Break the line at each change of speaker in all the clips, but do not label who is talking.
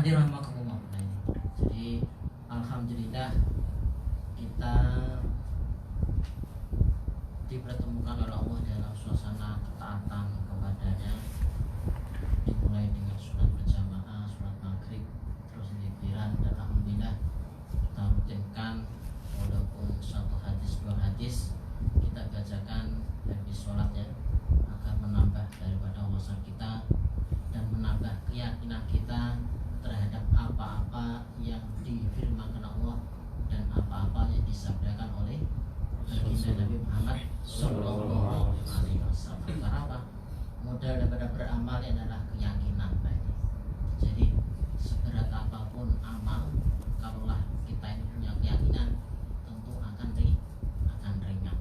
Hadir rahmatullah. Jadi alhamdulillah kita dipertemukan oleh Allah dalam suasana ketaatan kepadanya, dimulai dengan sholat berjamaah, sholat maghrib, terus zikran, dan alhamdulillah kita rutinkan walaupun satu hadis dua hadis kita bacakan habis sholat ya, agar menambah daripada wawasan kita dan menambah keyakinan kita terhadap apa-apa yang difirmankan Allah dan apa-apa yang disabdakan oleh Nabi Muhammad Sallallahu Alaihi Wasallam. Karena apa? Modal daripada beramal adalah keyakinan. Jadi seberat apapun amal, kalaulah kita ini punya keyakinan, tentu akan ringan.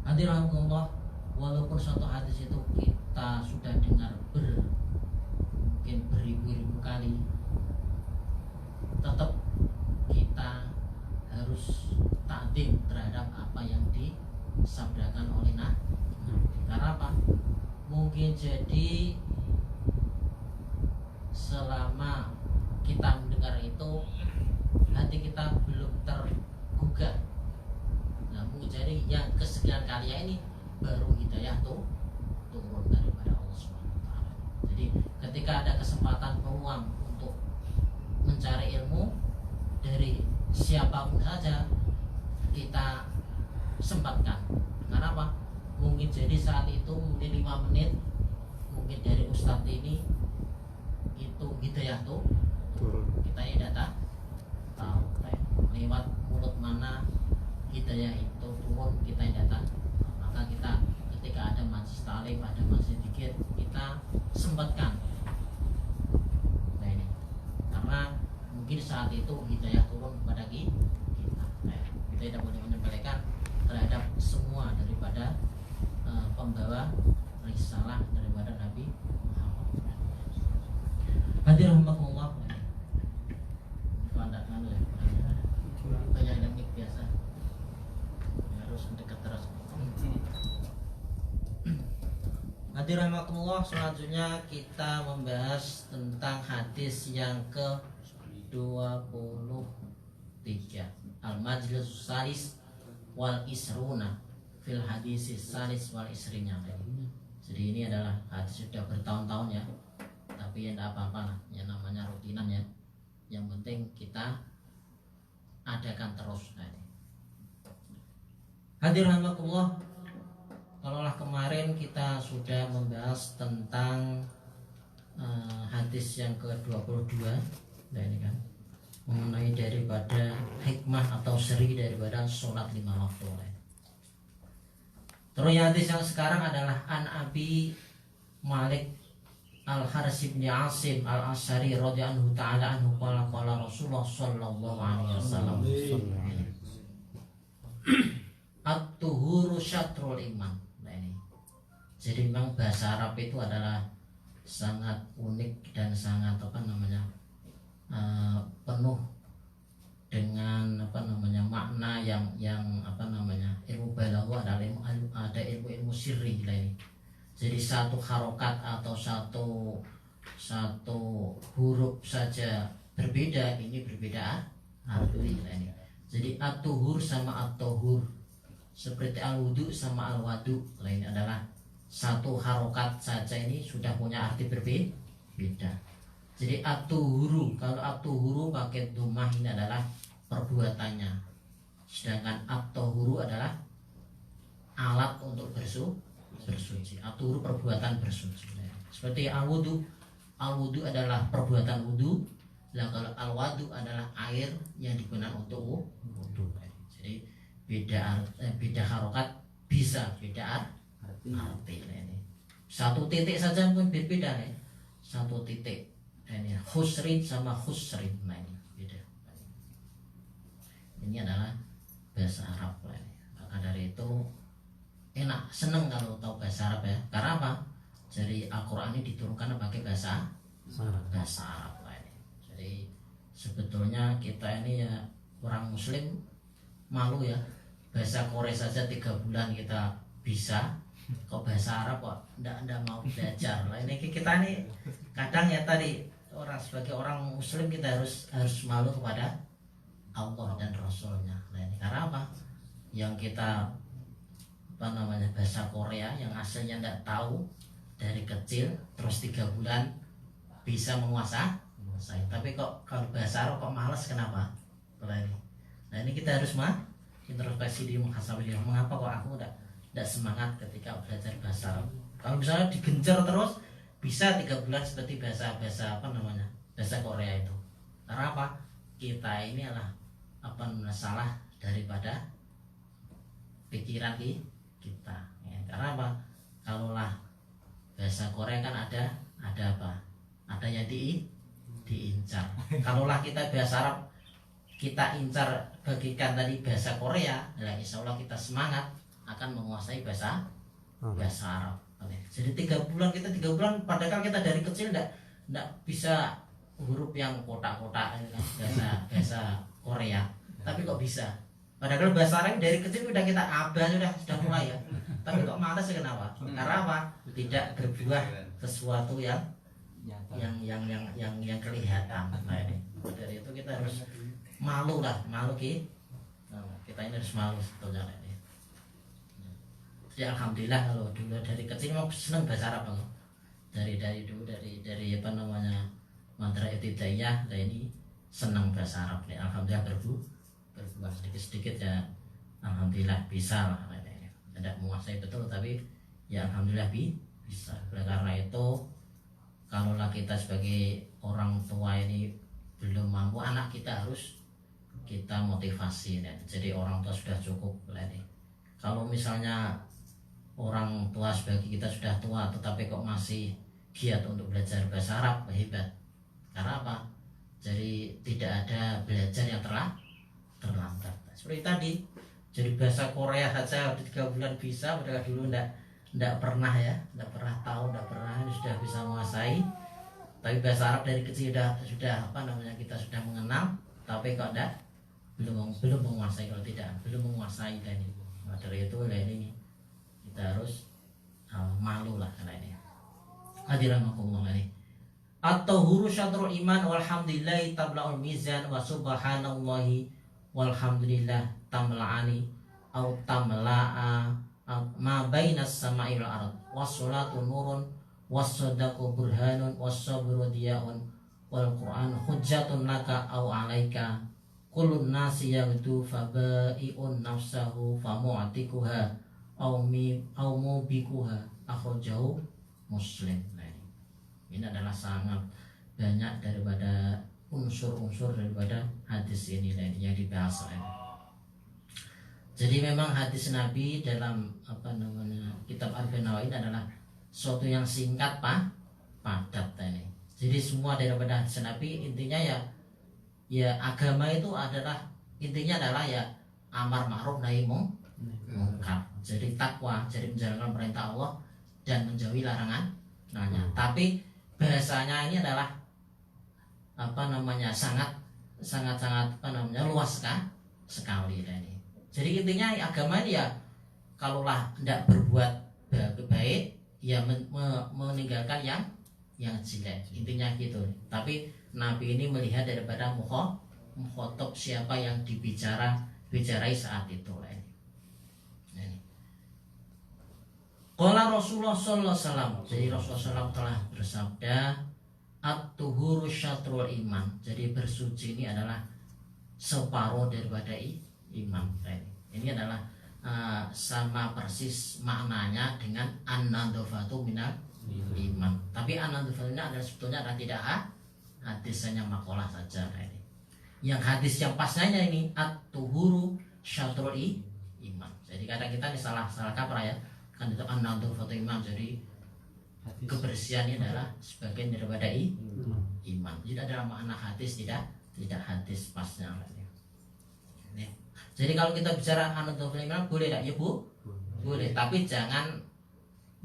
Hadiratullah, walaupun suatu hadis itu kita sudah dengar mungkin beribu-ribu kali, tetap kita harus takdim terhadap apa yang disabdakan oleh Nabi. Karena apa? Mungkin jadi selama kita mendengar itu hati kita belum tergugah. Nah, mungkin jadi yang kesekian kalinya ini baru hidayah turun daripada Allah SWT. Jadi ketika ada kesempatan peluang untuk mencari ilmu dari siapapun saja, kita sempatkan. Karena apa? Mungkin jadi saat itu mungkin 5 menit mungkin dari ustadz ini itu hidayah tuh kita ya data tahu lewat mulut mana hidayah itu turun, kita yang data. Maka kita ketika ada majlis talim, ada majlis zikir, kita sempatkan. Nah ini karena mungkin saat itu hidayah turun kepada kita. Kita tidak boleh menyepelekan terhadap semua daripada pembawa risalah daripada Nabi Muhammad. Hadir rahmatullah. Anda kan ya, banyak yang biasa harus mendekat terus. Hadir rahmatullah. Selanjutnya kita membahas tentang hadis yang ke-23, Al-Majlis Salis wal Isruna fil hadis salis wal isrinya. Jadi ini adalah hadis sudah bertahun-tahun ya, tapi ya tidak apa-apa lah, yang namanya rutinan ya. Yang penting kita adakan terus. Hadir rahmatullah. Kalaulah kemarin kita sudah membahas tentang hadis yang ke-22, nah ini kan mengenai daripada hikmah atau seri daripada sholat 5 waktu. Terus hadis yang sekarang adalah An Abi Malik Al-Haris bin Asim Al-Asy'ari radhiyallahu ta'ala anhu qala Rasulullah sallallahu alaihi wasallam at-tuhuru syatrul iman. Nah ini. Jadi memang bahasa Arab itu adalah sangat unik dan sangat penuh dengan makna yang ilmu balaghah, ada ilmu sirri lah ini. Jadi satu harokat atau satu huruf saja berbeda, ini berbeda arti lah ini. Jadi at-tuhur sama at-tuhur, seperti al-wudu sama al-wadu lah, ini adalah satu harokat saja, ini sudah punya arti berbeda. Jadi at-tuhuru, kalau at-tuhuru pakai dhammah ini adalah perbuatannya, sedangkan at-tuhuru adalah alat untuk bersuci. At-tuhuru perbuatan bersuci. Seperti al-wudu adalah perbuatan wudu. Nah, kalau al-wadu adalah air yang digunakan untuk wudu. Jadi beda harokat, bisa beda arti. Ini satu titik saja pun berbeda nih. Satu titik ini khusrin sama khusrin, nah ini beda. Ini adalah bahasa Arab. Maka dari itu enak, seneng kalau tahu bahasa Arab ya. Karena apa? Jadi Al-Quran ini diturunkan pakai bahasa Arab. Jadi sebetulnya kita ini ya orang Muslim malu ya, bahasa Korea saja 3 bulan kita bisa, kok bahasa Arab kok ndak mau belajar lah. Ini kita nih kadang ya tadi sebagai orang muslim kita harus malu kepada Allah dan Rasulnya. Nah ini karena apa? Yang kita bahasa Korea yang aslinya tidak tahu dari kecil terus 3 bulan bisa menguasai. Tapi kok kalau bahasa Arab kok males, kenapa? Nah ini kita harus introspeksi diri, muhasabah diri. Mengapa kok aku tidak semangat ketika belajar bahasa Arab? Kalau misalnya digencar terus bisa 3 bulan seperti bahasa Korea itu. Karena apa? Kita ini adalah salah daripada pikiran kita. Ya, karena apa? Kalaulah bahasa Korea kan ada apa? Ada yang diincar. Kalaulah kita bahasa Arab kita incar bagikan tadi bahasa Korea, nah insya Allah kita semangat akan menguasai bahasa Arab. Jadi 3 bulan padahal kita dari kecil tidak bisa huruf yang kotak-kotak bahasa Korea, tapi kok bisa. Padahal bahasa Arab dari kecil udah kita sudah mulai ya. Tapi kok malas, kenapa? Karena apa? Tidak berbuah sesuatu yang kelihatan. Nah ini dari itu kita harus malu kita ini harus malu sebetulnya ini. Ya alhamdulillah kalau dulu dari kecil mau seneng bahasa Arab kalau dari dulu dari mantra ibtidaiyah, nah ini senang bahasa Arab nih. Alhamdulillah berbuah sedikit ya, alhamdulillah bisa lah. Tidak menguasai betul tapi ya alhamdulillah bisa. Oleh karena itu kalaulah kita sebagai orang tua ini belum mampu, anak kita harus kita motivasi ya. Jadi orang tua sudah cukup lah nih. Kalau misalnya orang tua sebagai kita sudah tua tetapi kok masih giat untuk belajar bahasa Arab, hebat. Karena apa? Jadi tidak ada belajar yang terlambat. Seperti tadi, jadi bahasa Korea saja 3 bulan bisa, padahal dulu tidak pernah tahu, sudah bisa menguasai. Tapi bahasa Arab dari kecil sudah kita sudah mengenal, tapi kok belum menguasai. Kalau belum menguasai ini. Nah, dari itu ini kita harus malu lah karena ini. Hadiranmakumullah ini. At-tahuru syatrul iman walhamdulillahi tabla'ul mizan wa subhanallahi walhamdulillah tamla'ani au tamla'a ma bainas sama'i wal ard wassalatu nurun wassadaqu burhanun wassabru diyaun wal qur'an hujjatun laka au alaika kullun nasi yaghdu fabai'un nafsahu famu'tikuha au mubikuha akhrajahu Muslim. Nah, ini adalah sangat banyak daripada unsur-unsur daripada hadis ini yang dibahas. Jadi memang hadis Nabi dalam kitab Arba'in Nawawi adalah suatu yang singkat padat ini. Jadi semua daripada hadis Nabi intinya ya agama itu intinya adalah ya amar ma'ruf nahi mungkar. Jadi takwa, jadi menjalankan perintah Allah dan menjauhi larangan. Tapi bahasanya ini adalah sangat luas sekali ini. Jadi intinya agama ini ya kalaulah tidak berbuat baik ya meninggalkan yang jelek, intinya gitu. Tapi Nabi ini melihat daripada mukhotob siapa yang bicarai saat itu. Qala Rasulullah sallallahu alaihi wasallam. Jadi Rasulullah SAW telah bersabda, at-tuhuru syatrul iman. Jadi bersuci ini adalah separuh daripada iman. Ini adalah sama persis maknanya dengan an-nadhafatu minal iman. Tapi an-nadhafatu ini adalah sebetulnya tidak hadis, hanya makalah saja. Yang hadis yang pasnya ini at-tuhuru syatrul iman. Jadi kadang kita ini salah kaprah ya. Kan itu an-nadhafatu iman. Jadi kebersihan ini adalah sebagian daripada iman. Jadi adalah makna hadis, tidak hadis pasnya. Jadi kalau kita bicara an-nadhafatu iman boleh tidak ya Bu? Boleh, tapi jangan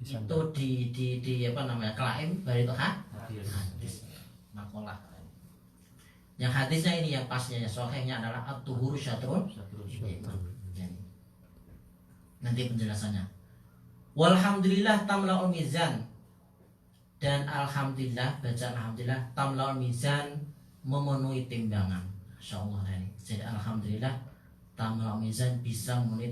itu di klaim bahwa itu hadis makalah. Yang hadisnya ini yang pasnya sahihnya adalah at-tuhuru syatrul iman. Nanti penjelasannya. Walhamdulillah tamla'ul mizan. Dan alhamdulillah, baca alhamdulillah tamlaul mizan, memenuhi timbangan. Insyaallah ini. Jadi alhamdulillah tamlaul mizan bisa memenuhi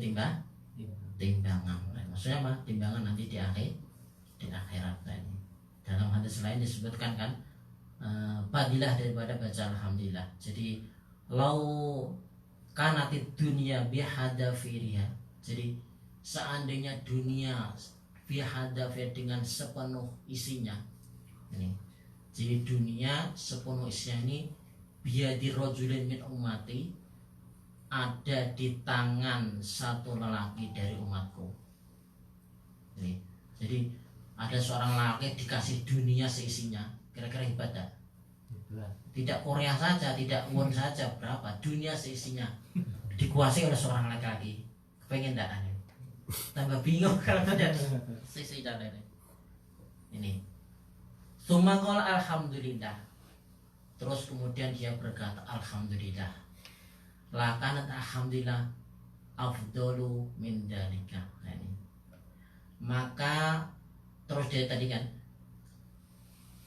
timbangan. Nah, maksudnya apa? Timbangan nanti di akhirat ini. Dalam hadis lain disebutkan kan fadilah daripada baca alhamdulillah. Jadi lau kanatid dunia bihadafiriha. Jadi seandainya dunia bihadafir dengan sepenuh isinya ini. Jadi dunia sepenuh isinya ini biadi rajulin min ummati, ada di tangan satu lelaki dari umatku. Ini. Jadi ada seorang lelaki dikasih dunia seisinya, kira-kira hebat tak? Tidak Korea saja, tidak won saja, berapa dunia seisinya dikuasai oleh seorang laki-laki. Kepengen tak ane? Tambah bingung kalau tidak sisi dan ini. Sumaqol alhamdulillah. Terus kemudian dia berkata alhamdulillah. Lakanat alhamdulillah afdalu min dalika. Nah, ini. Maka terus dia tadi kan,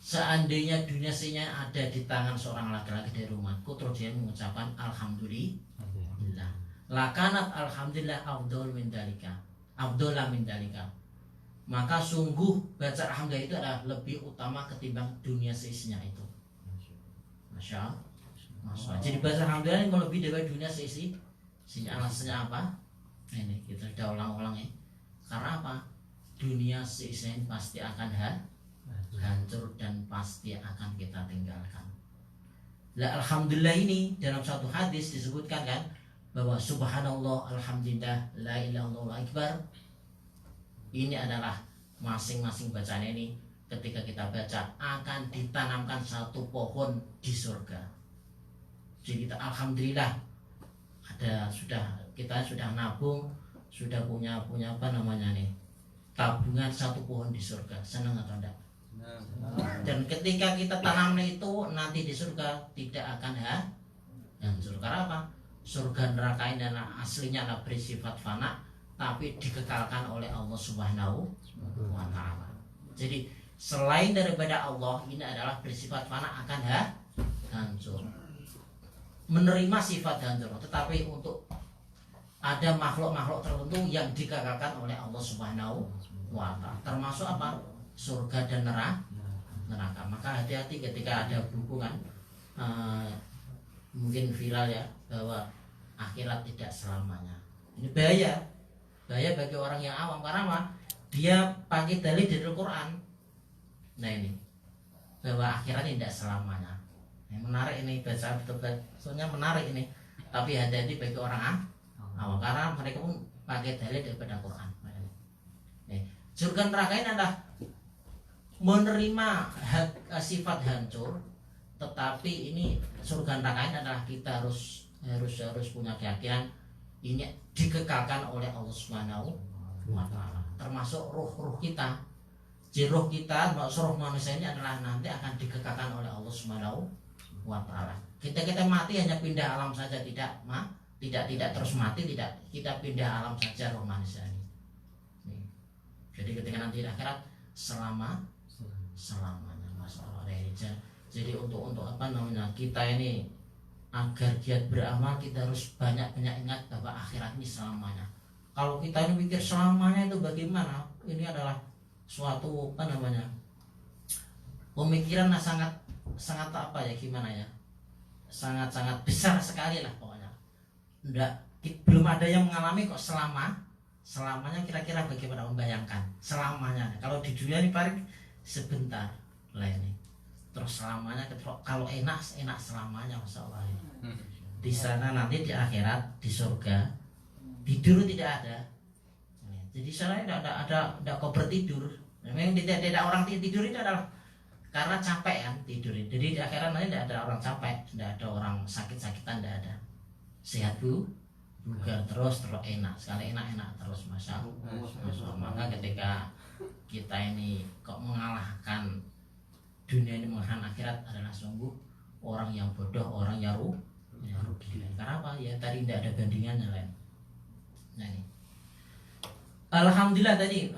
seandainya dunia seisinya ada di tangan seorang laki-laki dari umatku, terus dia mengucapkan alhamdulillah. Lakanat alhamdulillah afdalu min dalika. Abdullah min dalika. Maka sungguh baca alhamdulillah itu adalah lebih utama ketimbang dunia seisinya itu. Masya Allah. Jadi baca alhamdulillah ini lebih dari dunia seisinya. Alasannya apa? Ini kita sudah ulang-ulang ya. Karena apa? Dunia seisinya pasti akan hancur dan pasti akan kita tinggalkan. Lah alhamdulillah ini dalam satu hadis disebutkan kan bahwa subhanallah alhamdulillah la ilaha illallah akbar. Ini adalah masing-masing bacaan ini ketika kita baca akan ditanamkan satu pohon di surga. Jadi kita alhamdulillah kita sudah nabung, sudah punya apa namanya nih, tabungan satu pohon di surga. Senang atau enggak? Dan ketika kita tanamnya itu nanti di surga tidak akan hancur. Karena apa? Surga neraka ini aslinya adalah bersifat fana, tapi dikekalkan oleh Allah Subhanahu wa Ta'ala. Jadi selain daripada Allah, ini adalah bersifat fana akan hancur, menerima sifat hancur. Tetapi untuk ada makhluk-makhluk tertentu yang dikekalkan oleh Allah Subhanahu wa Ta'ala, termasuk apa? Surga dan neraka. Maka hati-hati ketika ada hubungan mungkin viral ya, bahwa akhirat tidak selamanya. Ini bahaya bagi orang yang awam. Karena apa? Dia pakai dalil dari Al-Quran. Nah ini, bahwa akhirat tidak selamanya. Yang menarik ini, baca betul-betul soalnya menarik ini. Tapi hati-hati bagi orang awam, karena mereka pun pakai dalil daripada Al-Quran. Surga neraka ini adalah menerima sifat hancur, tetapi ini surga neraka ini adalah kita harus punya keyakinan ini dikekalkan oleh Allah Subhanahu wa Ta'ala, termasuk ruh kita. Jadi ruh kita, ruh manusia ini adalah nanti akan dikekalkan oleh Allah Subhanahu wa Ta'ala. Kita mati hanya pindah alam saja, tidak terus mati, tidak, kita pindah alam saja roh manusia ini. Jadi ketika nanti akhirat selamanya, masalah. Jadi untuk apa namanya, kita ini agar giat beramal, kita harus banyak-banyak ingat bahwa akhirat ini selamanya. Kalau kita ini mikir selamanya itu bagaimana? Ini adalah suatu apa namanya, pemikiran sangat apa ya, gimana ya, sangat besar sekali lah pokoknya. Belum ada yang mengalami kok selamanya. Kira-kira bagaimana membayangkan selamanya? Kalau di dunia ini paling sebentar lah ini. Terus selamanya, kalau enak selamanya, masya Allah. Di sana nanti di akhirat, di surga, tidur tidak ada. Jadi sana tidak ada kober tidur. Memang tidak orang tidur itu adalah karena capek kan tidur. Jadi di akhirat nanti tidak ada orang capek, tidak ada orang sakit-sakitan, tidak ada. Sehat bugar terus enak sekali, enak terus, masya Allah. Maka ketika kita ini kok mengalahkan dunia ini, mengalahkan akhirat, adalah sungguh orang yang bodoh, orang yang rugi. Karena apa? Ya tadi tidak ada bandingannya lain. Nah ini, alhamdulillah tadi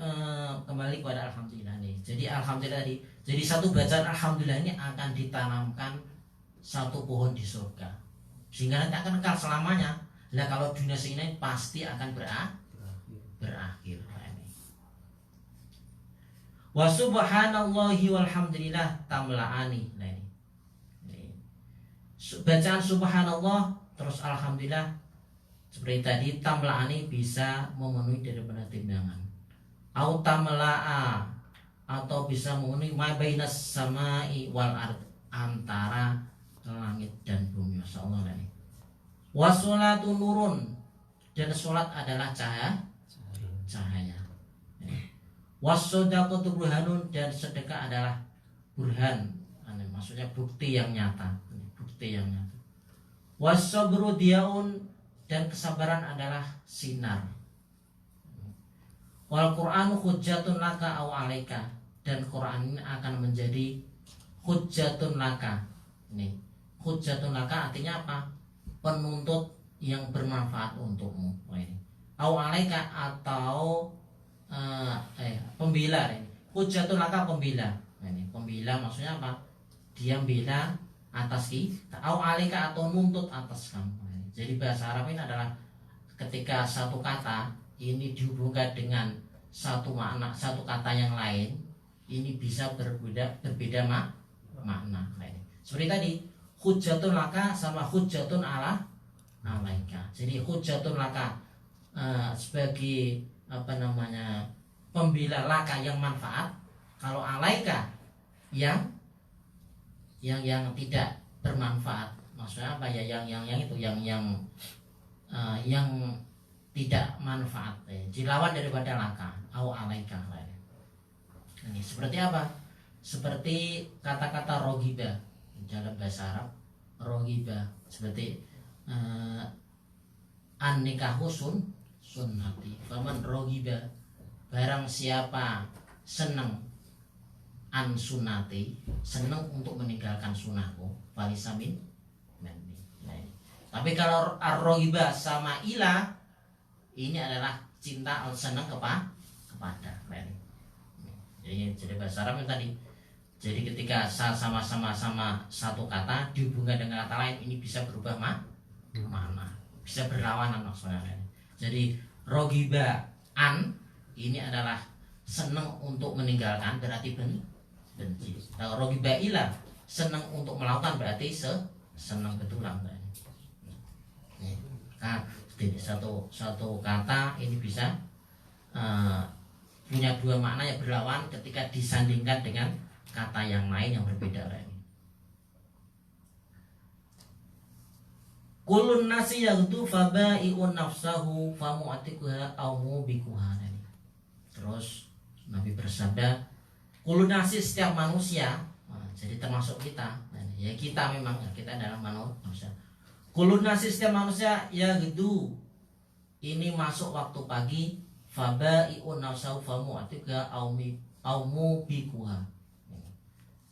kembali kepada alhamdulillah nih. Jadi alhamdulillah tadi Jadi satu bacaan alhamdulillah ini akan ditanamkan satu pohon di surga, sehingga nanti akan kekal selamanya. Nah kalau dunia ini pasti akan berakhir. Wa subhanallahi walhamdulillah tamla'ani. Nah ini. Bacaan subhanallah terus alhamdulillah seperti tadi tamla'ani bisa memenuhi daripada timbangan. Au tamla'a atau bisa memenuhi ma bainas sama'i wal ard, antara langit dan bumi. Masyaallah ini. Wa sholatu nurun, dan sholat adalah cahaya. Wasodaqatu burhanun, dan sedekah adalah burhan, maksudnya bukti yang nyata. Wasabru diaun, dan kesabaran adalah sinar. Wal Qur'anu hujjatun laka aw alaika, dan Quran ini akan menjadi hujjatun laka. Ini hujjatun laka artinya apa? Penuntut yang bermanfaat untukmu. Aw alaika, atau pembela. Ini hujjatun laka, pembela. Ini pembela maksudnya apa? Dia membela atas kita, au alaika, atau nuntut atas kamu. Jadi bahasa Arab ini adalah ketika satu kata ini dihubungkan dengan satu makna, satu kata yang lain, ini bisa berbeda makna. Seperti tadi hujjatun laka sama hujjatun alaika. Jadi hujjatun laka sebagai pembela laka yang manfaat, kalau alaika yang tidak bermanfaat. Maksudnya apa ya? Yang tidak manfaat. Dilawan daripada laka au alaika. Ini seperti apa? Seperti kata-kata rogiba dalam bahasa Arab. Rogiba seperti an-nikahu sunnati. Faman rogiba, barang siapa senang an sunnati, senang untuk meninggalkan sunnahku, falisamin. Tapi kalau ar-rogiba sama ila, ini adalah cinta, senang kepada. Jadi bahasa Arab tadi. Jadi ketika sama-sama satu kata dihubungkan dengan kata lain, ini bisa berubah makna, bisa berlawanan maksudnya. Jadi rogiba an ini adalah senang untuk meninggalkan, berarti benci. Kalau rogiba ila, senang untuk melakukan, berarti senang betulan. Nah, satu kata ini bisa punya dua makna yang berlawan ketika disandingkan dengan kata yang lain yang berbeda lagi. Kulun nasi yaghdu fabai'un nafsahu famu'atikuha aw mubikuha. Terus Nabi bersabda, kulun nasi, setiap manusia, jadi termasuk kita. Ya kita memang, kita adalah manusia. Kulun nasi, setiap manusia, yaghdu, ini masuk waktu pagi, fabai'un nafsahu famu'atikuha aw mubikuha.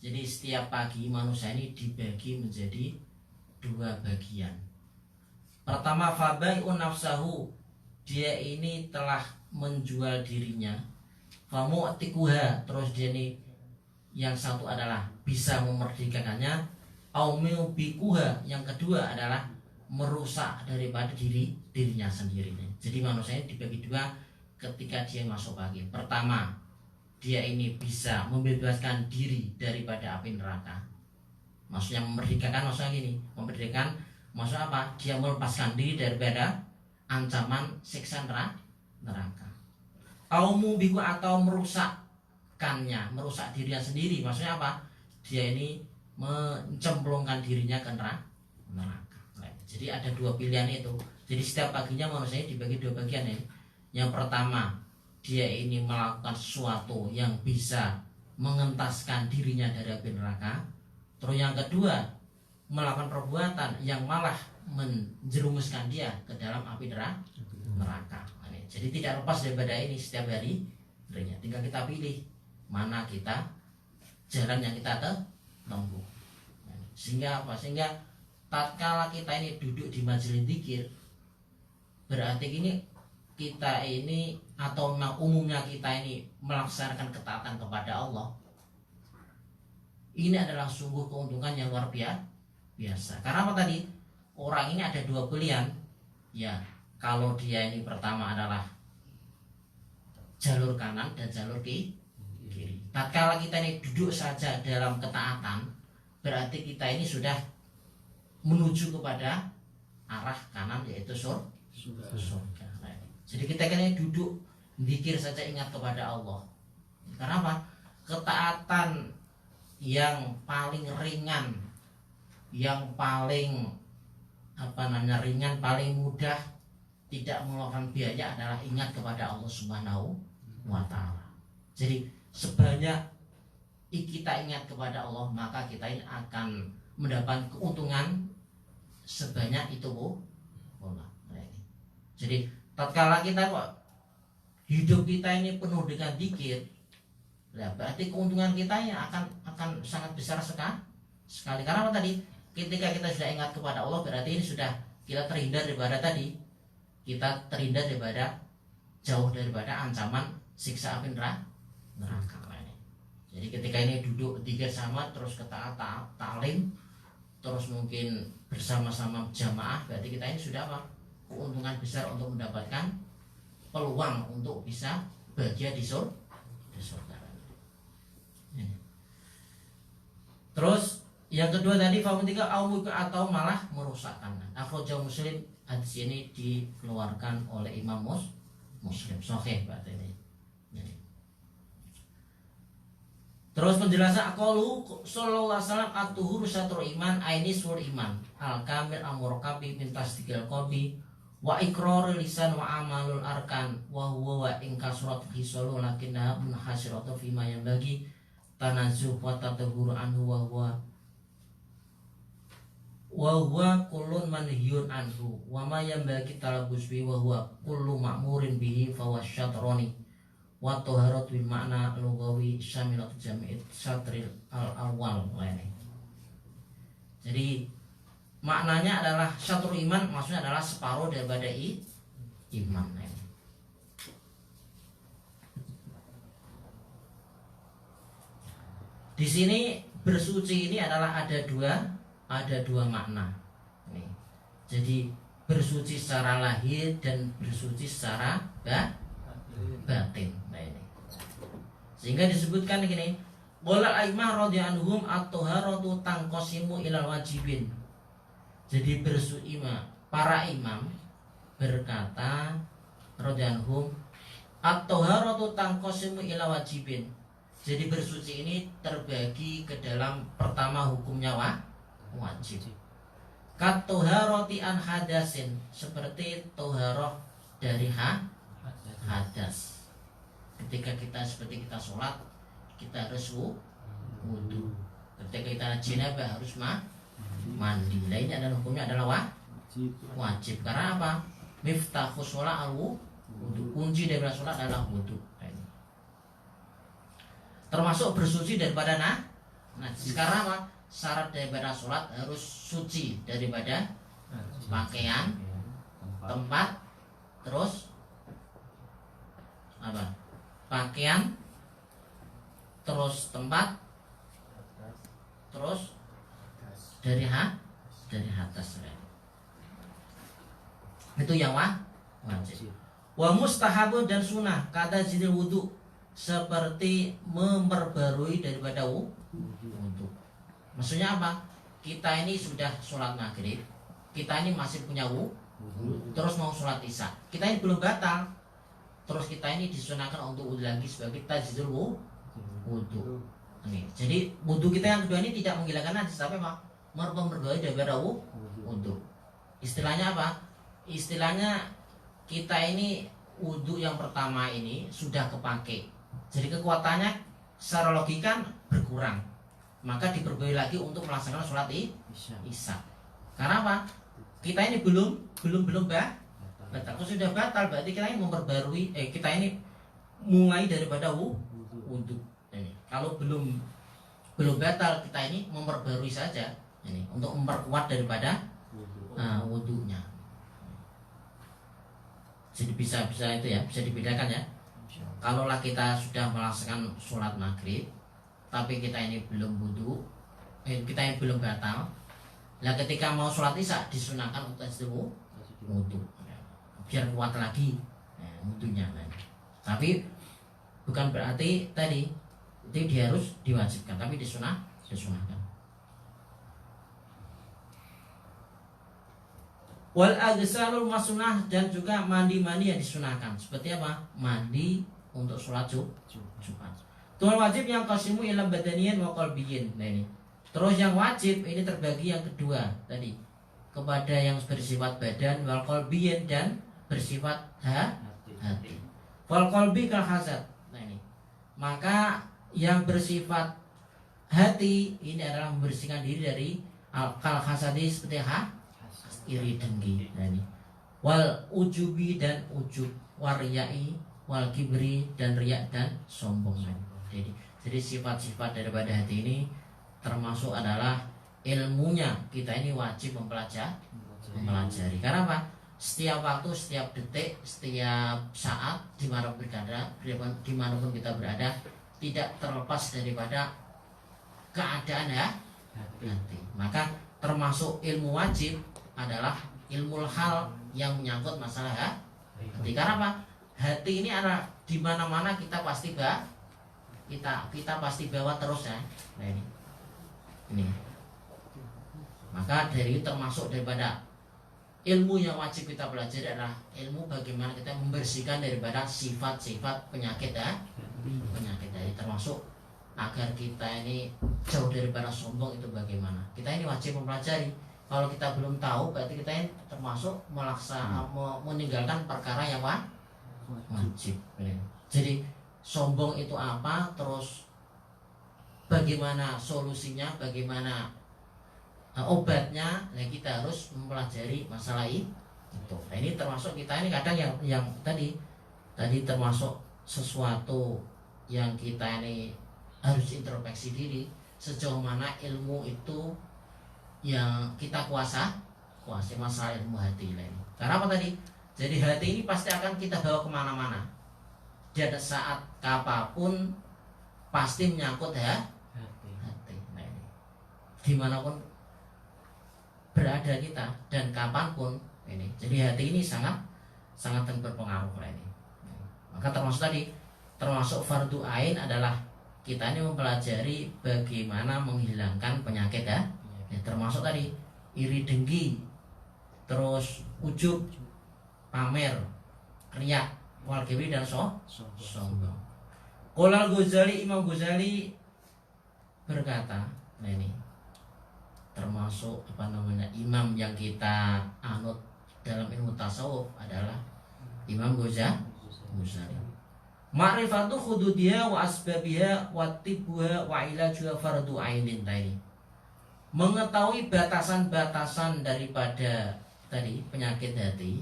Jadi setiap pagi manusia ini dibagi menjadi dua bagian. Pertama, fabai'un nafsahu, dia ini telah menjual dirinya. Famu'tikuha, terus dia ini yang satu adalah bisa memerdekakannya. Aumubikuha, yang kedua adalah merusak daripada dirinya sendiri. Jadi manusia ini dibagi dua ketika dia masuk pagi. Pertama, dia ini bisa membebaskan diri daripada api neraka. Maksudnya memerdekakan, maksudnya gini, memerdekakan maksudnya apa? Dia melepaskan diri daripada ancaman siksa neraka. Aumubiku, atau merusakkannya, merusak dirinya sendiri. Maksudnya apa? Dia ini mencemplungkan dirinya ke neraka. Jadi ada dua pilihan itu. Jadi setiap paginya manusia dibagi dua bagian ya. Yang pertama, dia ini melakukan sesuatu yang bisa mengentaskan dirinya dari api neraka. Terus yang kedua, melakukan perbuatan yang malah menjerumuskan dia ke dalam api neraka. Jadi tidak lepas daripada ini setiap hari. Tinggal kita pilih mana kita jalan yang kita tempuh. Sehingga apa? Sehingga tatkala kita ini duduk di majelis zikir, berarti ini kita ini atau umumnya kita ini melaksanakan ketaatan kepada Allah. Ini adalah sungguh keuntungan yang luar biasa. Karena apa tadi? Orang ini ada dua pilihan. Ya, kalau dia ini pertama adalah jalur kanan dan jalur kiri. Tatkala kita ini duduk saja dalam ketaatan, berarti kita ini sudah menuju kepada arah kanan, yaitu surga. Jadi kita ini duduk zikir saja, ingat kepada Allah. Karena apa? Ketaatan yang paling ringan, yang paling ringan, paling mudah, tidak mengeluarkan biaya adalah ingat kepada Allah Subhanahu wa Ta'ala. Jadi sebanyak kita ingat kepada Allah, maka kita ini akan mendapat keuntungan sebanyak itu pula. Jadi tatkala kita kok hidup kita ini penuh dengan zikir, ya berarti keuntungan kita ini akan sangat besar sekali. Karena apa tadi? Ketika kita sudah ingat kepada Allah, berarti ini sudah kita terhindar daripada tadi. Kita terhindar daripada, jauh daripada ancaman siksa api neraka. Jadi ketika ini duduk tiga sama, terus kita ta'lim, terus mungkin bersama-sama jamaah, berarti kita ini sudah apa? Keuntungan besar untuk mendapatkan peluang untuk bisa bahagia di surga. Terus yang kedua tadi famutika atau malah merusakkan. Akhrajah Muslim, hadis ini dikeluarkan oleh Imam Muslim. Sahih berarti ini. Terus penjelasan aqalu sallallahu alaihi wasallam at-tuhuru syatrul iman ainisful iman al-kamil amurkabi min tasdiqil qalbi wa iqrarul lisan wa amalul arkan wa huwa wa in kasrat hisalu lakinna munhasiratu fima yang bagi tanazuh wa tatahuru anhu wa huwa kullun manhiyun anhu wa ma yanbaghi talabus bi wa huwa kullu ma'murin bihi fa huwa syatroni wa taharat bil makna lugawi syamilat jami'it satril al-awwal. Jadi maknanya adalah syatrul iman, maksudnya adalah separuh daripada iman. Di sini bersuci ini adalah ada dua makna. Jadi bersuci secara lahir dan bersuci secara batin. Sehingga disebutkan gini, qala aimah radhiyallahu anhum at-taharatu tanqasimu ilal wajibin. Jadi bersuci para imam berkata radhiyallahu anhum at-taharatu tanqasimu ilal wajibin. Jadi bersuci ini terbagi ke dalam pertama hukumnya wajib. Kat toharoti an hadasin, seperti toharoh dari hadas. Ketika kita sholat, kita harus wudu. Ketika kita jenabah harus mandi. Nah ini adalah hukumnya adalah wajib. Karena apa? Miftahus sholat wudu. Kunci dari sholat adalah wudu. Termasuk bersuci daripada najis. Karena apa? Syarat daripada sholat harus suci daripada pakaian, tempat, terus apa? Pakaian, terus tempat, terus dari atas. Itu yang wajib. Wa mustahabu dan sunnah kata jidil wudu, seperti memperbarui daripada wudu. Maksudnya apa? Kita ini sudah sholat maghrib, kita ini masih punya wudu, terus mau sholat isya, kita ini belum batal, terus kita ini disunahkan untuk wudu lagi sebagai tajdidul wudu. Jadi wudu kita yang kedua ini tidak menghilangkan najis, tapi apa? Memperbarui daripada wudu. Istilahnya apa? Istilahnya kita ini wudu yang pertama ini sudah kepake, jadi kekuatannya secara logika berkurang, maka diperbarui lagi untuk melaksanakan sholat isya. Karena apa? Kita ini belum batal. Kalau sudah batal berarti kita ini memperbarui. Kita ini mulai daripada wudu. Kalau belum batal, kita ini memperbarui saja. Ini untuk memperkuat daripada wudunya. Jadi bisa itu ya, bisa dibedakan ya. Kalaulah kita sudah melaksanakan sholat maghrib, tapi kita ini belum wudu, kita ini belum batal. Nah ketika mau sholat isya disunahkan untuk wudu, biar kuat lagi wudunya. Tapi bukan berarti tadi itu dia harus diwajibkan, tapi disunahkan. Wal agsalul masunah, dan juga mandi-mandi yang disunahkan. Seperti apa? Mandi untuk sholat Jumat. Tuhan wajib yang qasimu ila badaniyin wa qalbiyin. Nah ini. Terus yang wajib ini terbagi yang kedua tadi, kepada yang bersifat badan wal qalbiyin, dan bersifat hati. Wal qalbi kal hasad. Nah ini. Maka yang bersifat hati ini adalah membersihkan diri dari kal hasadi, seperti iri dengki. Nah ini. Wal ujubi, dan ujub, wal riyai, wal kibri, dan riak dan sombong. Jadi sifat-sifat daripada hati ini termasuk adalah ilmunya kita ini wajib mempelajari. Karena apa? Setiap waktu, setiap detik, setiap saat, dimanapun kita berada, tidak terlepas daripada keadaan hati. Maka termasuk ilmu wajib adalah ilmu hal yang menyangkut masalah hati. Karena apa? Hati ini ada di mana-mana, kita pasti kita pasti bawa terus ya. Nah ini. Maka dari itu termasuk daripada ilmu yang wajib kita pelajari adalah ilmu bagaimana kita membersihkan daripada sifat-sifat penyakit penyakit. Jadi termasuk agar kita ini jauh daripada sombong itu bagaimana. Kita ini wajib mempelajari. Kalau kita belum tahu, berarti kita ini termasuk meninggalkan perkara yang wajib. Jadi sombong itu apa, terus bagaimana solusinya, bagaimana obatnya. Nah kita harus mempelajari masalah itu. Nah ini termasuk kita ini kadang yang tadi termasuk sesuatu yang kita ini harus introspeksi diri, sejauh mana ilmu itu yang kita kuasai masalah ilmu hati ini. Karena apa tadi? Jadi hati ini pasti akan kita bawa kemana-mana, dan saat apapun pasti menyangkut hati. Nah ini dimanapun berada kita dan kapanpun ini. Jadi hati ini sangat berpengaruh ini. Maka termasuk fardu ain adalah kita ini mempelajari bagaimana menghilangkan penyakit ya, termasuk tadi iri dengki, terus ujub, pamer, riak, wal kibri, dan sombong. Qolal Ghazali, Imam Ghazali berkata, nah ini termasuk imam yang kita anut dalam ilmu tasawuf adalah Imam Ghazali. Ma'rifatu hududiyah wa asbabiha wa tibbuha wa ilajuha fardu ainin. Tadi mengetahui batasan-batasan daripada tadi penyakit hati,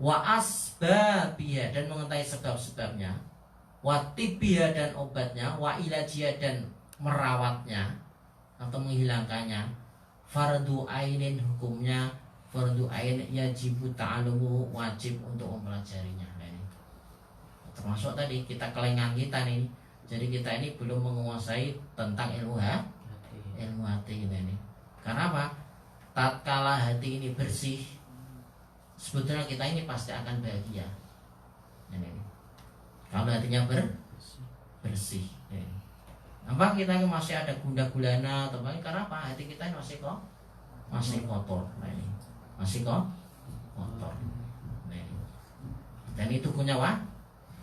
wa asbabiha, dan mengetahui sebab-sebabnya, wa tibbiha, dan obatnya, wa ilajiha, dan merawatnya atau menghilangkannya, fardu ainin, hukumnya fardu ain, yajibu ta'alumu, wajib untuk mempelajarinya. Termasuk tadi kita kelengan kita nih, jadi kita ini belum menguasai tentang ilmu hati ini. Karena apa? Tatkala hati ini bersih, sebetulnya kita ini pasti akan bahagia. Ini. Kalau hatinya bersih. Ini. Nampak kita ini masih ada gundah-gulana, karena apa? Hati kita ini masih kotor. Nah ini masih kotor. Nah ini. Dan itu punya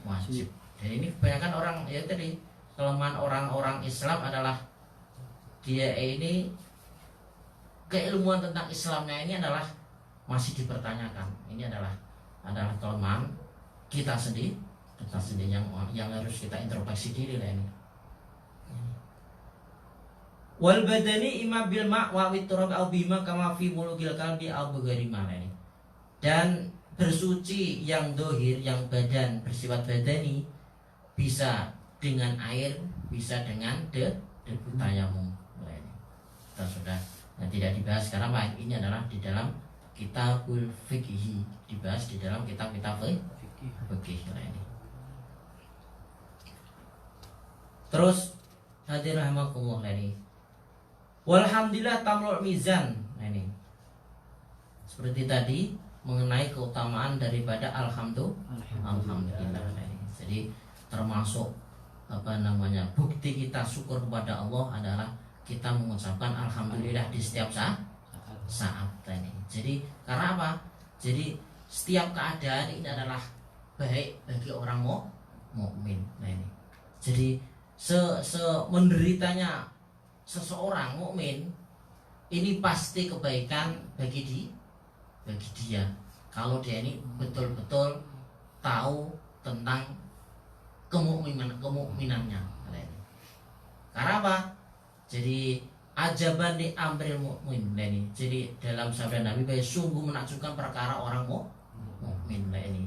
wajib. Dan ini kebanyakan orang ya tadi, kelemahan orang-orang Islam adalah dia ini keilmuan tentang Islamnya ini adalah masih dipertanyakan. Ini adalah kelemahan kita sendiri yang harus kita introspeksi diri lah ini. Wal badani imma bil ma' wa witrab au bima kama fi mulugil kalbi au bugharima ini. Dan bersuci yang dohir, yang badan bersifat badani, bisa dengan air, bisa dengan debu tayamum. Kita sudah tidak dibahas karena ini adalah di dalam kitabul fikih, dibahas di dalam kitab-kitab fikih ini. Terus hadir rahimakumullah ini. Walhamdulillah tamlul mizan. Nah ini. Seperti tadi mengenai keutamaan daripada alhamdulillah. Nah, ini. Jadi termasuk bukti kita syukur kepada Allah adalah kita mengucapkan alhamdulillah di setiap saat ini. Jadi karena apa? Jadi setiap keadaan ini adalah baik bagi orang mukmin. Nah ini. Jadi menderitanya seseorang mukmin ini pasti kebaikan bagi dia. Kalau dia ini betul-betul tahu tentang kemukminannya. Nah ini. Karena apa? Jadi ajaban di amril mukmin. Nah ini. Jadi dalam sabda Nabi bahwa sungguh menakjubkan perkara orang mukmin. Nah ini.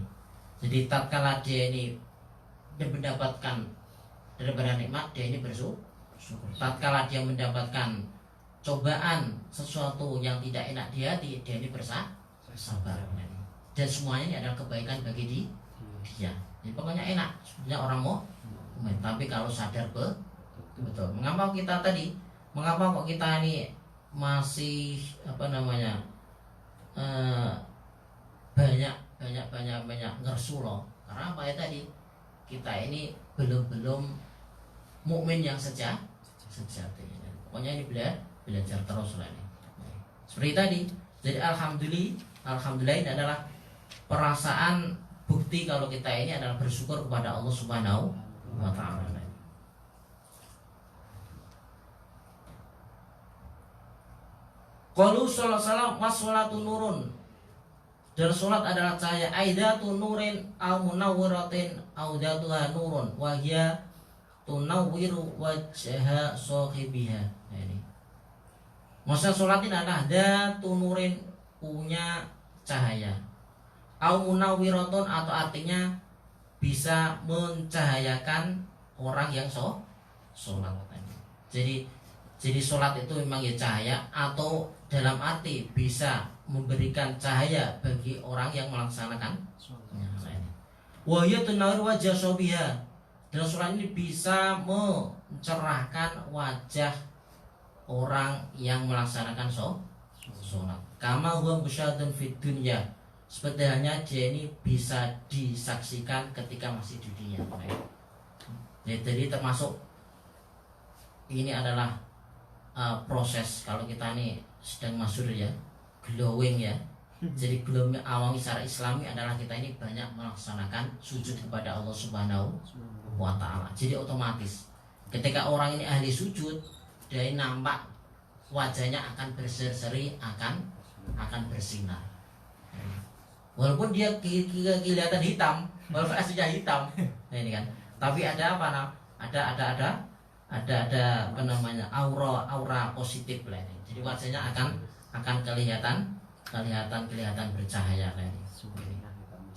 Jadi tatkala dia ini mendapatkan daripada nikmat, dia ini bersyukur. Tatkala dia mendapatkan cobaan sesuatu yang tidak enak dia ini bersabar. Dan semuanya ini adalah kebaikan bagi dia. Jadi pokoknya enak sebenarnya orang mukmin. Tapi kalau sadar betul. Mengapa kok kita ini masih banyak ngersu loh. Karena apa ya tadi? Kita ini belum mukmin yang sejati. Pokoknya ini belajar terus lah ini. Seperti tadi. Jadi alhamdulillah ini adalah perasaan bukti kalau kita ini adalah bersyukur kepada Allah Subhanahu wa taala. Qalu sallallahu alaihi wasallam wassalatu nurun. Dan salat adalah cahaya, aidatu nurin au munawwiratin au datuha nurun wa hiya tunawwiru wajha sahibiha. Nah ini. Maksud salat ini adalah datu nurin, punya cahaya. Au munawwiratun atau artinya bisa mencahayakan orang yang salat. Jadi salat itu memang ya cahaya, atau dalam arti bisa memberikan cahaya bagi orang yang melaksanakan wahya tunawir wajah sobiha. Dan sholat ini bisa mencerahkan wajah orang yang melaksanakan sholat. Kama huwa musyahadun fid dunya, seperti halnya dia ini bisa disaksikan ketika masih di dunia. Jadi termasuk ini adalah proses kalau kita ini sedang masuk ya, glowing ya. Jadi glowing awami secara Islami adalah kita ini banyak melaksanakan sujud kepada Allah Subhanahu wa taala. Jadi otomatis ketika orang ini ahli sujud, dia ini nampak wajahnya akan berseri-seri, akan bersinar. Walaupun dia kelihatan hitam, walaupun aslinya hitam. Nah ini kan. Tapi ada apa? Ada aura positif lah ini. Jadi wajahnya akan kelihatan bercahaya lah ini.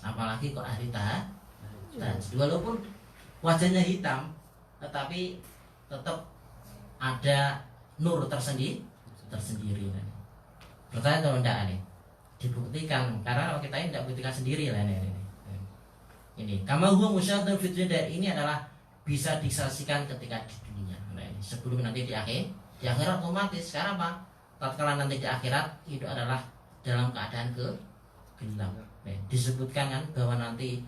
Apalagi kok ahli tahajud. Walaupun wajahnya hitam, tetapi tetap ada nur tersendiri. Pertanyaan kalau tidak nih dibuktikan, karena kalau kita ini tidak buktikan sendiri lah ini. Ini kama huwa musyahadun fid dunya, ini adalah bisa disaksikan ketika di dunia. Nah, ini sebelum nanti di akhirat otomatis. Sekarang apa? Tatkala nanti di akhirat itu adalah dalam keadaan gelap. Disebutkan kan bahwa nanti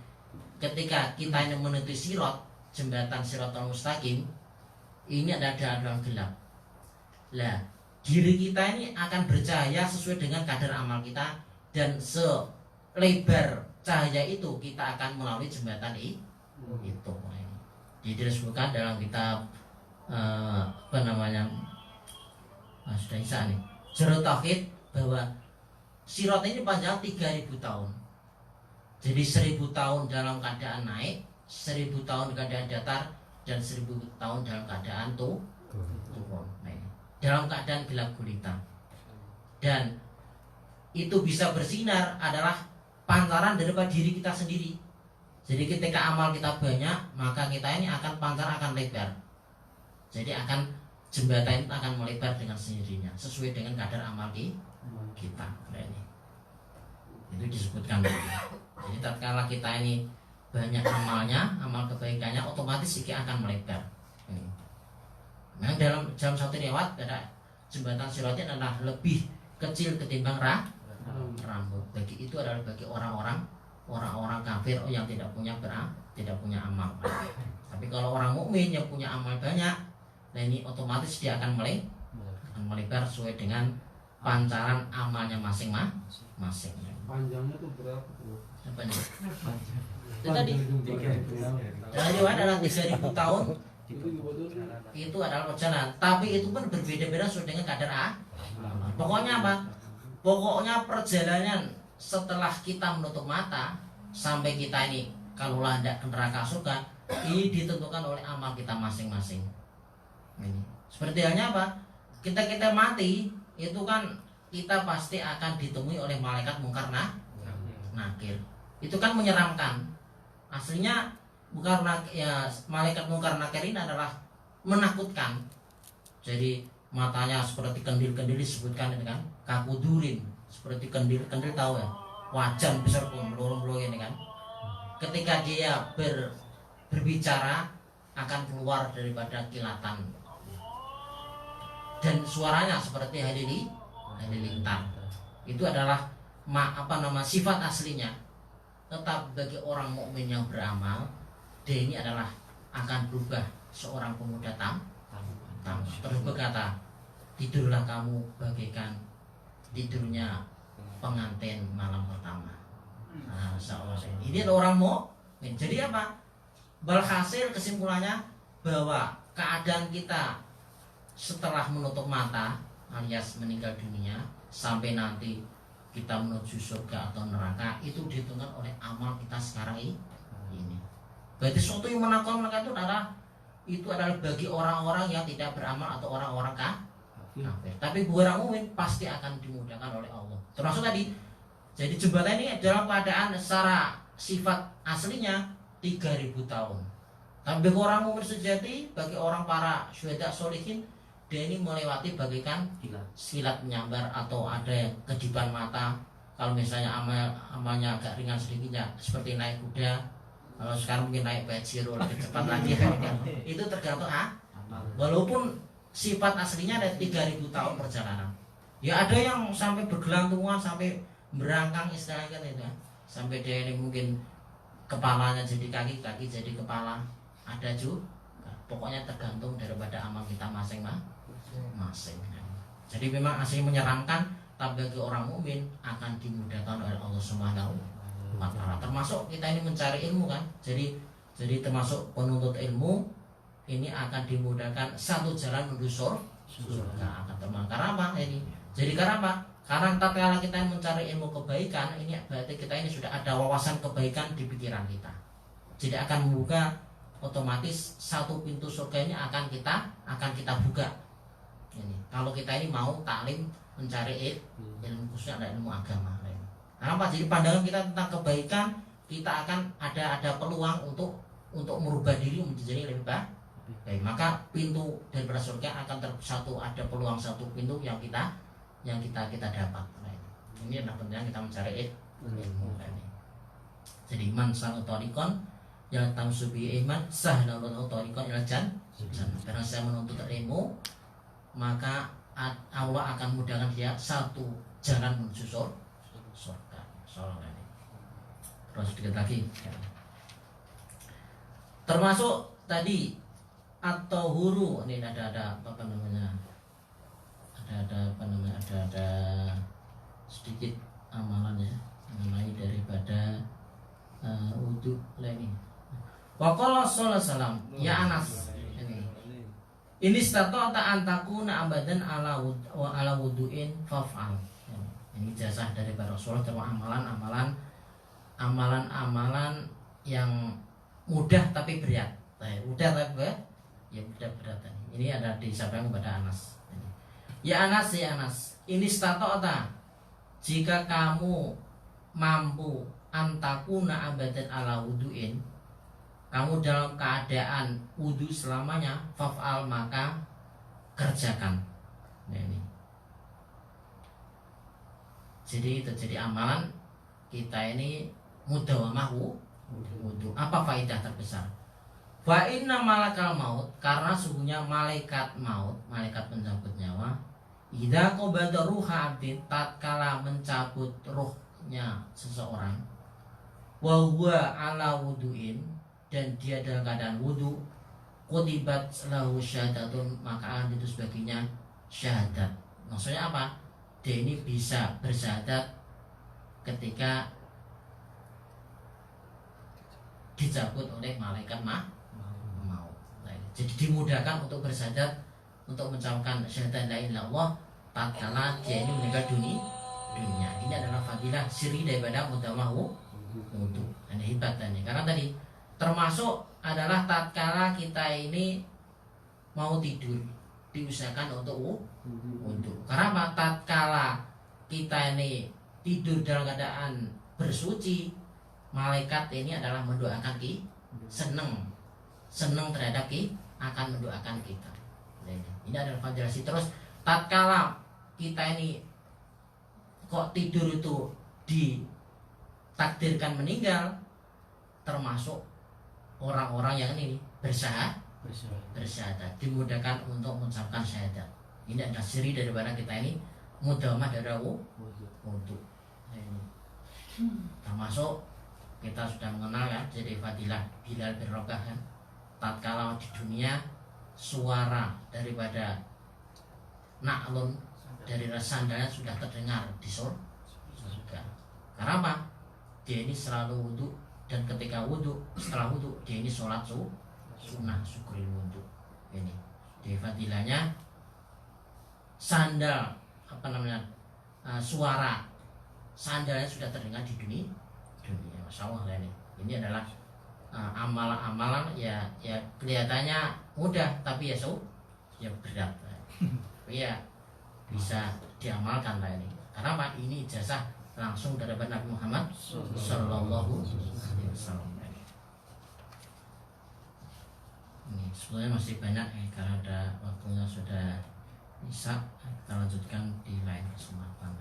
ketika kita ini menuju sirat, jembatan Siratal Mustaqim, ini adalah dalam gelap. Lah, diri kita ini akan bercahaya sesuai dengan kadar amal kita, dan selebar cahaya itu kita akan melalui jembatan itu. Jadi disebutkan dalam kitab sudah Isa nih, Jarut Tauhid, bahwa sirat ini panjang 3000 tahun. Jadi 1000 tahun dalam keadaan naik, 1000 tahun keadaan datar, dan 1000 tahun dalam keadaan turun. Dalam keadaan gelap gulita. Dan itu bisa bersinar adalah pantaran daripada diri kita sendiri. Jadi ketika amal kita banyak, maka kita ini pantaran akan lebar. Jadi jembatan itu akan melebar dengan sendirinya, sesuai dengan kadar amal kita. Itu disebutkan. Jadi tatkala kita ini banyak amalnya, amal kebaikannya, otomatis ini akan melebar. Memang dalam satu riwayat ada jembatan Sirat adalah lebih kecil ketimbang rambut. Bagi itu adalah bagi orang-orang kafir yang tidak punya amal. Tapi kalau orang mukmin yang punya amal banyak, nah ini otomatis dia akan melebar sesuai dengan pancaran amalnya masing-masing.
Panjangnya tuh berapa tuh?
Apanya? Itu tadi. Dan riwayat adalah 3.000 tahun itu adalah perjalanan. Tapi itu pun berbeda-beda sesuai dengan kadar Pokoknya apa? Pokoknya perjalanan setelah kita menutup mata sampai kita ini kalau hendak ke neraka surga, ini ditentukan oleh amal kita masing-masing. Ini. Seperti halnya apa? Kita mati itu kan kita pasti akan ditemui oleh malaikat mungkar nakir. Itu kan menyeramkan. Aslinya malaikat mungkar nakir ini adalah menakutkan. Jadi matanya seperti kendil-kendil disebutkan ini kan, kakudurin, seperti kendil-kendil tahu ya, wajan besar pun melurung-melurung ini kan. Ketika dia berbicara akan keluar daripada kilatan dan suaranya seperti halilintar. Itu adalah sifat aslinya. Tetap bagi orang mukmin yang beramal, dia ini adalah akan berubah seorang pemuda tampan. Terus berkata, tidurlah kamu bagaikan tidurnya pengantin malam pertama. Nah, ini orang mukmin. Jadi apa? Berhasil kesimpulannya bahwa keadaan kita setelah menutup mata alias meninggal dunia sampai nanti kita menuju surga atau neraka itu dihitungkan oleh amal kita sekarang ini. Berarti sesuatu yang menakutkan itu adalah bagi orang-orang yang tidak beramal atau orang-orang kafir. Tapi orang mukmin pasti akan dimudahkan oleh Allah. Termasuk tadi. Jadi jembatan ini dalam keadaan secara sifat aslinya 3.000 tahun. Tapi bagi orang mukmin sejati, bagi orang para syuhada sholihin, dia ini melewati bagaikan silat menyambar atau ada kedipan mata. Kalau misalnya amalnya agak ringan sedikitnya seperti naik kuda. Kalau sekarang mungkin naik pajero lebih cepat lagi kan. Itu tergantung walaupun sifat aslinya ada 3.000 tahun perjalanan. Ya ada yang sampai bergelantungan sampai berangkang istilahnya itu ya. Sampai dia ini mungkin kepalanya jadi kaki jadi kepala. Ada juga. Pokoknya tergantung daripada amal kita masing-masing. Jadi memang asli menyeramkan, tapi bagi orang mukmin akan dimudahkan oleh Allah Subhanahu wa taala. Termasuk kita ini mencari ilmu kan. Jadi termasuk penuntut ilmu ini akan dimudahkan satu jalan menuju surga. Karena apa ini? Jadi karena apa? Karena tatkala kita mencari ilmu kebaikan, ini berarti kita ini sudah ada wawasan kebaikan di pikiran kita. Jadi akan membuka otomatis satu pintu surga ini akan kita buka. Ini kalau kita ini mau taklim mencari ilmu khususnya ada ilmu agama. Kenapa? Jadi pandangan kita tentang kebaikan kita akan ada peluang untuk merubah diri menjadi lebih baik. Maka pintu daripada surga akan ada peluang satu pintu yang kita dapat. Ini adalah penting kita mencari ilmu. Jadi man sanu tarikon yang tamsubi iman sahnalun tarikon ilal jannah. Karena saya menuntut ilmu, maka Allah akan mudahkan dia satu jalan menuju surga. Terus sedikit lagi. Termasuk tadi atau huru ini ada apa namanya? Ada sedikit amalannya mengenai daripada wudhu lainnya. Waqala sallallahu alaihi wasallam ya Anas ini stata'ta antakuna abadan ala wudu'in faf'al. Ini jasa dari Rasulullah termasuk amalan yang mudah tapi berat. Mudah tapi berat. Ya mudah berat. Ini ada disampaikan kepada Anas. Ya Anas, ini stata'ta jika kamu mampu antakuna abadan ala wudu'in, kamu dalam keadaan wudu selamanya, faf'al maka kerjakan. Nah ini. Jadi itu jadi amalan kita ini mudawamah wudu. Apa faedah terbesar? Fa inna malakal maut, karena sungguhnya malaikat maut, malaikat pencabut nyawa, idza qabada ruha abdin, tatkala mencabut ruhnya seseorang, wa huwa ala wuduin, dan dia dalam keadaan wudu, kutibat lahu syahadatun, maka akan ditulis baginya syahadat. Maksudnya apa? Dia ini bisa bersyahadat ketika dicabut oleh malaikat maut. Jadi dimudahkan untuk bersyahadat, untuk mengucapkan syahadat la ilaha illallah tatkala dia ini meninggal dunia. Ini adalah fadilah siri daripada mudamahu wudu. Ini hebat tadi. Karena tadi termasuk adalah tatkala kita ini mau tidur, diusahakan untuk wudu. Karena apa? Tatkala kita ini tidur dalam keadaan bersuci, malaikat ini adalah mendoakan kita, senang terhadap kita, akan mendoakan kita. Ini adalah fadilah. Terus tatkala kita ini kok tidur itu ditakdirkan meninggal, termasuk orang-orang yang ini bersyahadat, dimudahkan untuk mengucapkan syahadat. Ini adalah siri daripada kita ini mudamah dari wudu. Termasuk kita sudah mengenal ya, jadi fadilah Bilal bin Rabah kan, tatkala di dunia suara daripada naklun dari sandalnya sudah terdengar di surga. Karena apa? Dia ini selalu wudu, dan ketika wudu, setelah wudu dia ini sholat sunnah syukril wudu. Ini di fadilahnya sandal suara sandalnya sudah terdengar di dunia. Masya Allah ini adalah amalan-amalan ya kelihatannya mudah, tapi ya berat. Tapi ya bisa diamalkan lah ini. Karena apa? Ini ijazah langsung dari Nabi Muhammad Sallallahu Alaihi Wasallam. Ini sebenarnya masih banyak karena ada waktunya sudah bisa, kita lanjutkan di lain kesempatan.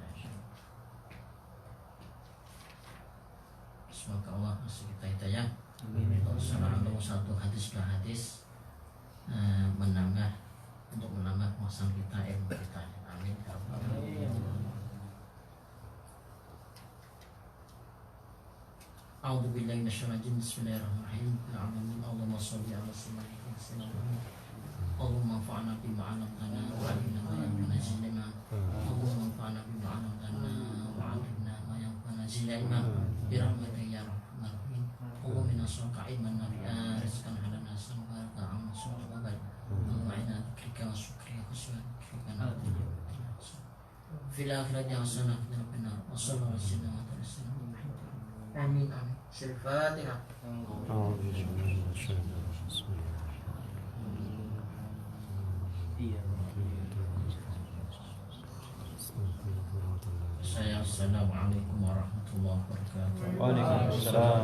Semoga Allah kasih kita hidayah. Assalamualaikum satu hadis dua hadis menambah wawasan kita, ilmu kita. Amin. A'udzu billahi minasyaitonir rajim. Bismillahirrahmanirrahim. Allahumma shalli ala sayyidina Muhammad. Allahumma anfa'na bima 'allamtana wa 'allimna ma yanfa'una. Allahumma anfa'na bima 'allamtana wa 'allimna ma yanfa'una. Birahmatika ya arhamar rahimin. Allahumma nas'aluka 'ilman nafi'an, rizqan halalan hasanan wa barakatan wa barakatan. Allahumma inna dzikrika wa syukrika wa syukrika fil akhirati hasanah wa qina adzabannar. Wa sallallahu alaihi wa sallam. Amin amin. Al-Fatihah. Assalamualaikum warahmatullahi wabarakatuh.
Waalaikumsalam.